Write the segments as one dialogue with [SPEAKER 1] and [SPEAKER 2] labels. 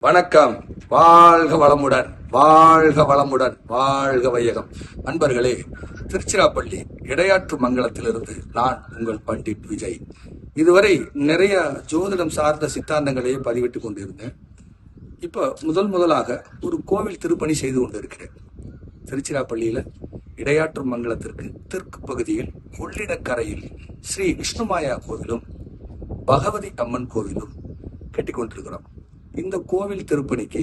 [SPEAKER 1] வணக்கம். வாழ்க வளமுடன், வாழ்க வளமுடன், வாழ்க வையகம். அன்பர்களே, திருச்சிராப்பள்ளி இடையாற்று மங்கலத்திலிருந்து நான் உங்கள் பண்டிட் விஜய். இதுவரை நிறைய ஜோதிடம் சார்ந்த சித்தாந்தங்களையே பதிவிட்டு கொண்டிருந்தேன். இப்ப முதலாக ஒரு கோவில் திருப்பணி செய்து கொண்டிருக்கிறேன். திருச்சிராப்பள்ளியில இடையாற்று மங்கலத்திற்கு தெற்கு பகுதியில் கொள்ளிடக்கரையில் ஸ்ரீ விஷ்ணுமாயா கோவிலும் பகவதி அம்மன் கோவிலும் கட்டி கொண்டிருக்கிறோம். இந்த கோவில் திருப்பணிக்கு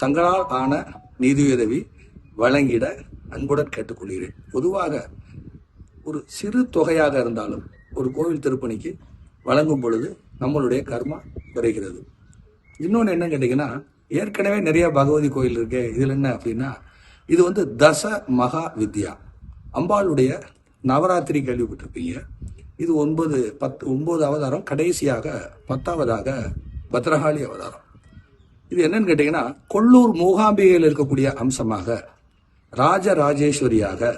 [SPEAKER 1] தங்களால் ஆன நிதியுதவி வழங்கிட அன்புடன் கேட்டுக்கொள்கிறேன். பொதுவாக ஒரு சிறு தொகையாக இருந்தாலும் ஒரு கோவில் திருப்பணிக்கு வழங்கும் பொழுது நம்மளுடைய கர்மா குறைகிறது. இன்னொன்று என்ன கேட்டீங்கன்னா, ஏற்கனவே நிறைய பகவதி கோயில் இருக்கு. இதில் என்ன அப்படின்னா, இது தச மகா வித்யா அம்பாளுடைய நவராத்திரி கேள்விப்பட்டிருப்பீங்க. இது 9 அவதாரம், கடைசியாக 10வதாக பத்ரகாளி அவதாரம். இது என்னன்னு கேட்டீங்கன்னா, கொல்லூர் மூகாம்பிகையில் இருக்கக்கூடிய அம்சமாக ராஜராஜேஸ்வரியாக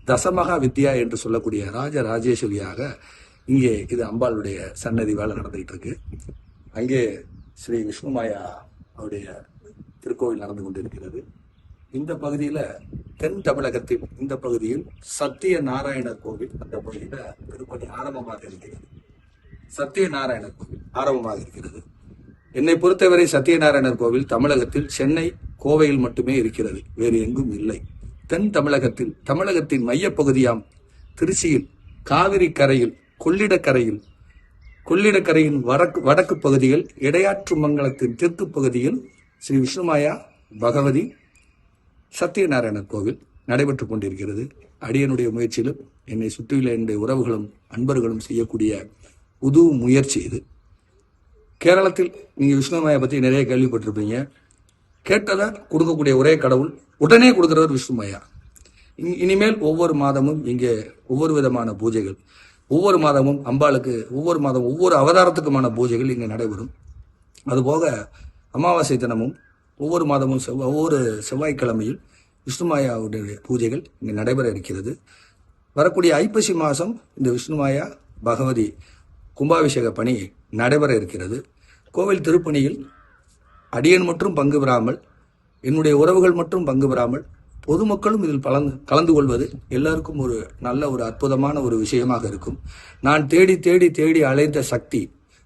[SPEAKER 1] தசமகா வித்யா என்று சொல்லக்கூடிய ராஜராஜேஸ்வரியாக இங்கே இது அம்பாளுடைய சன்னதி வேலை நடந்துகிட்டு இருக்கு. அங்கே ஸ்ரீ விஷ்ணுமாயா அவருடைய திருக்கோவில் நடந்து கொண்டிருக்கிறது. இந்த பகுதியில் தென் தமிழகத்தில் இந்த பகுதியில் சத்திய நாராயணர் கோவில் அந்த பகுதியில் திருப்பணி ஆரம்பமாக இருக்கிறது. சத்தியநாராயணர் கோவில் ஆரம்பமாக இருக்கிறது. என்னை பொறுத்தவரை சத்தியநாராயணர் கோவில் தமிழகத்தில் சென்னை, கோவையில் மட்டுமே இருக்கிறது, வேறு எங்கும் இல்லை. தென் தமிழகத்தில் தமிழகத்தின் மையப்பகுதியாம் திருச்சியில் காவிரி கரையில் கொள்ளிடக்கரையின் வடக்கு பகுதியில் இடையாற்று மங்கலத்தின் தெற்கு பகுதியில் ஸ்ரீ விஷ்ணுமாயா பகவதி சத்தியநாராயணர் கோவில் நடைபெற்றுக் கொண்டிருக்கிறது. அடியனுடைய முயற்சியிலும் என்னை சுற்றியுள்ள என்னுடைய உறவுகளும் அன்பர்களும் செய்யக்கூடிய புது முயற்சி இது. கேரளத்தில் நீங்கள் விஷ்ணுமாயா பற்றி நிறைய கேள்விப்பட்டிருப்பீங்க. கேட்டதை கொடுக்கக்கூடிய ஒரே கடவுள், உடனே கொடுக்கிறவர் விஷ்ணுமாயா. இனிமேல் ஒவ்வொரு மாதமும் இங்கே ஒவ்வொரு விதமான பூஜைகள், ஒவ்வொரு மாதமும் அம்பாளுக்கு ஒவ்வொரு அவதாரத்துக்குமான பூஜைகள் இங்கே நடைபெறும். அதுபோக அமாவாசை தினமும் ஒவ்வொரு மாதமும் ஒவ்வொரு செவ்வாய்க்கிழமையில் விஷ்ணுமாயாவுடைய பூஜைகள் இங்கே நடைபெற இருக்கிறது. வரக்கூடிய ஐப்பசி மாதம் இந்த விஷ்ணுமாயா பகவதி கும்பாபிஷேக பணி நடைபெற இருக்கிறது. கோவில் திருப்பணியில் அடியன் மட்டும் பங்கு பெறாமல், என்னுடைய உறவுகள் மட்டும் பங்கு பெறாமல், பொதுமக்களும் இதில் கலந்து கொள்வது எல்லாருக்கும் ஒரு நல்ல ஒரு அற்புதமான ஒரு விஷயமாக இருக்கும். நான் தேடி தேடி தேடி அலைந்த சக்தி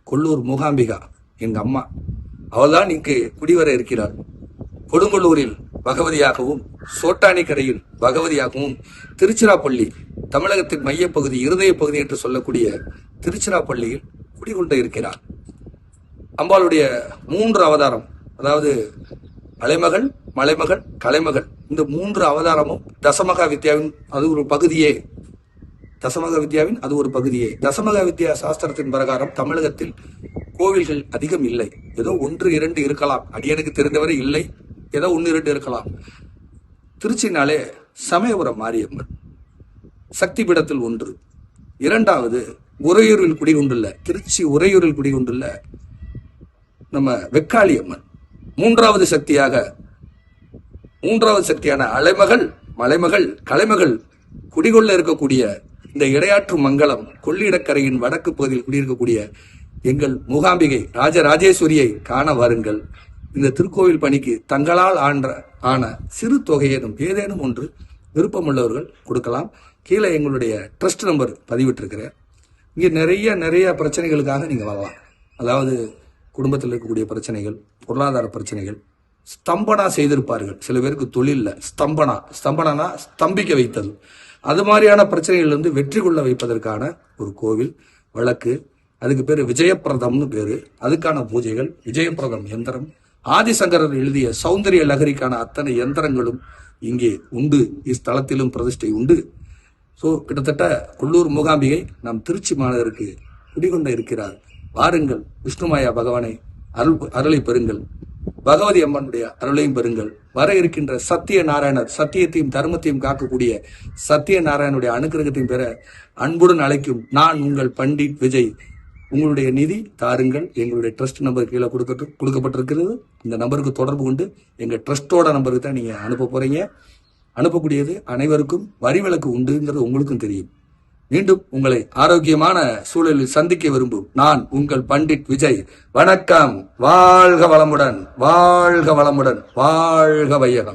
[SPEAKER 1] கொல்லூர் மூகாம்பிகா எங்க அம்மா. அவள்தான் இங்கு குடிவர இருக்கிறாள். கொடுங்கல்லூரில் பகவதியாகவும், சோட்டானிக்கரையில் பகவதியாகவும், திருச்சிராப்பள்ளி தமிழகத்தின் மையப்பகுதி, இருதய பகுதி என்று சொல்லக்கூடிய திருச்சிராப்பள்ளியில் குடிகொண்டு இருக்கிறார். அம்பாளுடைய 3 அவதாரம், அதாவது அலைமகள், மலைமகள், கலைமகள், இந்த 3 அவதாரமும் தசமகா வித்யாவின் அது ஒரு பகுதியே. தசமகா வித்யா சாஸ்திரத்தின் பிரகாரம் தமிழகத்தில் கோவில்கள் அதிகம் இல்லை. ஏதோ 1, 2 இருக்கலாம். அடியனுக்கு தெரிந்தவரை இல்லை, ஏதோ 1, 2 இருக்கலாம். திருச்சினாலே சமயபுரம் மாரியம்மன் சக்தி பீடத்தில் 1. 2வது உறையூரில் குடிகொண்டுள்ள, திருச்சி உறையூரில் குடிகொண்டுள்ள நம்ம வெக்காளி அம்மன். 3வது சக்தியான அலைமகள், மலைமகள், கலைமகள் குடிகொள்ள இருக்கக்கூடிய இந்த இடையாற்று மங்கலம் கொள்ளிடக்கரையின் வடக்கு பகுதியில் குடியிருக்கக்கூடிய எங்கள் மூகாம்பிகை ராஜராஜேஸ்வரியை காண வாருங்கள். இந்த திருக்கோவில் பணிக்கு தங்களால் ஆன சிறு தொகையேனும் ஏதேனும் ஒன்று விருப்பமுள்ளவர்கள் கொடுக்கலாம். கீழே எங்களுடைய ட்ரஸ்ட் நம்பர் பதிவிட்டிருக்கிறேன். இங்கே நிறைய பிரச்சனைகளுக்காக நீங்கள் வரலாம். அதாவது குடும்பத்தில் இருக்கக்கூடிய பிரச்சனைகள், பொருளாதார பிரச்சனைகள், ஸ்தம்பனா செய்திருப்பார்கள். சில பேருக்கு தொழிலில் ஸ்தம்பனா ஸ்தம்பிக்க வைத்தது. அது மாதிரியான பிரச்சனைகள் வெற்றி கொள்ள வைப்பதற்கான ஒரு கோவில் வழக்கு. அதுக்கு பேர் விஜயப்பிரதம்னு பேரு. அதுக்கான பூஜைகள், விஜயப்பிரதம் யந்திரம், ஆதிசங்கரர் எழுதிய சௌந்தரிய லகரிக்கான அத்தனை யந்திரங்களும் இங்கே உண்டு. இஸ்தலத்திலும் பிரதிஷ்டை உண்டு. ஸோ கிட்டத்தட்ட கொல்லூர் மூகாம்பிகை நம் திருச்சி மாநகருக்கு குடிகொண்டு இருக்கிறார். வாருங்கள், விஷ்ணுமாயா பகவானை அருளை பெறுங்கள், பகவதி அம்மனுடைய அருளையும் பெறுங்கள். வர இருக்கின்ற சத்தியநாராயணர், சத்தியத்தையும் தர்மத்தையும் காக்கக்கூடிய சத்தியநாராயணனுடைய அனுக்கிரகத்தையும் பெற அன்புடன் அழைக்கும் நான் உங்கள் பண்டிட் விஜய். உங்களுடைய நிதி தாருங்கள். எங்களுடைய ட்ரஸ்ட் நம்பர் கீழே கொடுக்கப்பட்டிருக்கிறது. இந்த நம்பருக்கு தொடர்பு கொண்டு எங்க ட்ரஸ்டோட நம்பருக்கு தான் நீங்க அனுப்ப போறீங்க. அனுப்பக்கூடியது அனைவருக்கும் வரி விலக்கு உண்டுங்கிறது உங்களுக்கும் தெரியும். மீண்டும் உங்களை ஆரோக்கியமான சூழலில் சந்திக்க விரும்பும் நான் உங்கள் பண்டிட் விஜய். வணக்கம். வாழ்க வளமுடன், வாழ்க வளமுடன், வாழ்க வையகம்.